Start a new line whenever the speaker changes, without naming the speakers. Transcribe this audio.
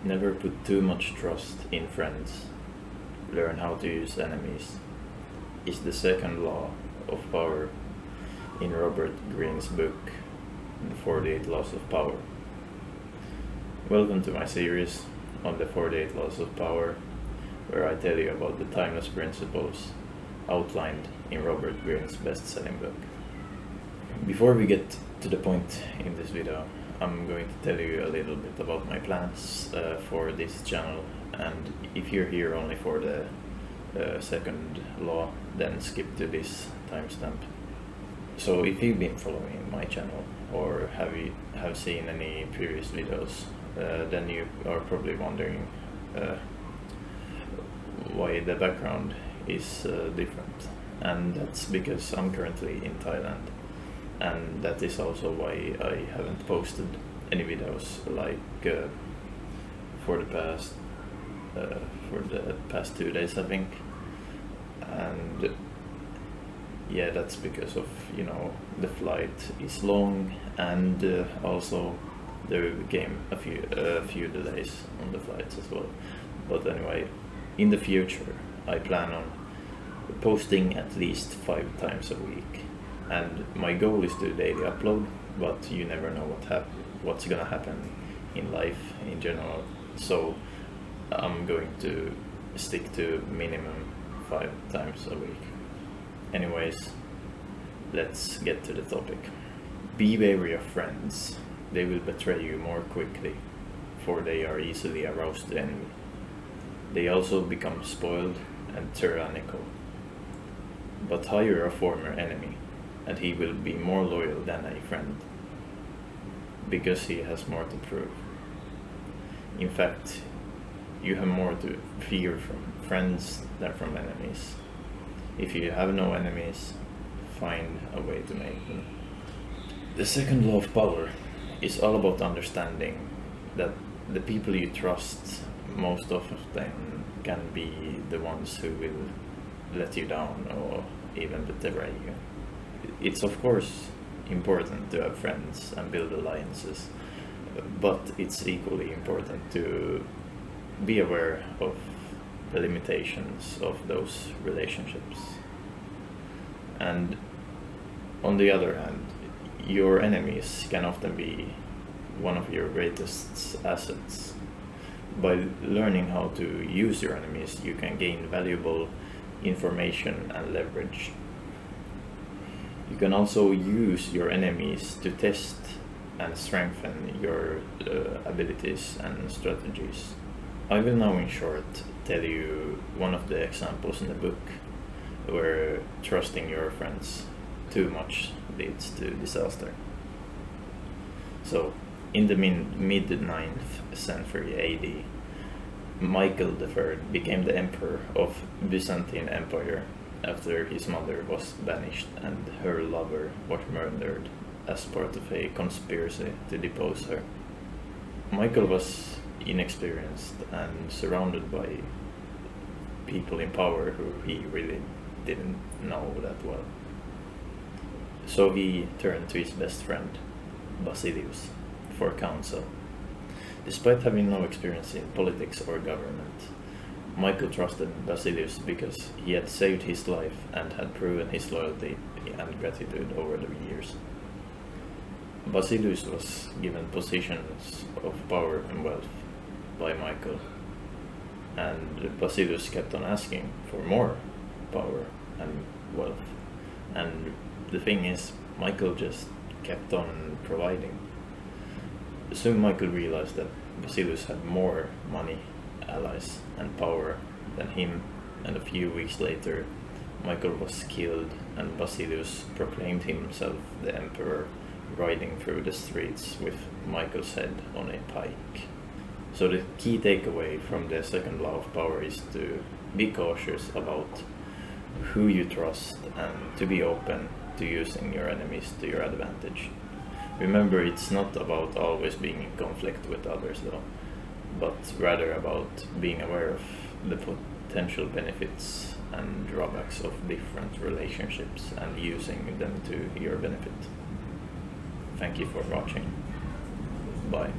Never put too much trust in friends. Learn how to use enemies is the second law of power in Robert Greene's book, The 48 Laws of Power. Welcome to my series on the 48 Laws of Power, where I tell you about the timeless principles outlined in Robert Greene's best-selling book. Before we get to the point in this video, I'm going to tell you a little bit about my plans for this channel, and if you're here only for the second law, then skip to this timestamp. So if you've been following my channel or have seen any previous videos, then you are probably wondering why the background is different, and that's because I'm currently in Thailand, and that is also why I haven't posted any videos like for the past 2 days, I think. And yeah, that's because of, the flight is long, and also there became a few delays on the flights as well. But anyway, in the future I plan on posting at least 5 times a week, and my goal is to daily upload, but you never know what's gonna happen in life in general, so I'm going to stick to minimum 5 times a week. Anyways, let's get to the topic. Be wary of friends. They will betray you more quickly, for they are easily aroused to envy. They also become spoiled and tyrannical. But hire a former enemy, and he will be more loyal than a friend, because he has more to prove. In fact, you have more to fear from friends than from enemies. If you have no enemies, find a way to make them. The second law of power is all about understanding that the people you trust most often can be the ones who will let you down or even betray you. It's of course important to have friends and build alliances, but it's equally important to be aware of the limitations of those relationships. And on the other hand, your enemies can often be one of your greatest assets. By learning how to use your enemies, you can gain valuable information and leverage. You can also use your enemies to test and strengthen your abilities and strategies. I will now in short tell you one of the examples in the book where trusting your friends too much leads to disaster. So, in the mid-9th century AD, Michael III became the emperor of Byzantine Empire after his mother was banished and her lover was murdered as part of a conspiracy to depose her. Michael was inexperienced and surrounded by people in power who he really didn't know that well. So he turned to his best friend, Basilius, for counsel. Despite having no experience in politics or government, Michael trusted Basilius because he had saved his life and had proven his loyalty and gratitude over the years. Basilius was given positions of power and wealth by Michael, and Basilius kept on asking for more power and wealth, and the thing is, Michael just kept on providing. Soon Michael realized that Basilius had more money, allies and power than him, and a few weeks later Michael was killed and Basilius proclaimed himself the emperor, riding through the streets with Michael's head on a pike. So the key takeaway from the second law of power is to be cautious about who you trust and to be open to using your enemies to your advantage. Remember, it's not about always being in conflict with others though, but rather about being aware of the potential benefits and drawbacks of different relationships and using them to your benefit. Thank you for watching. Bye.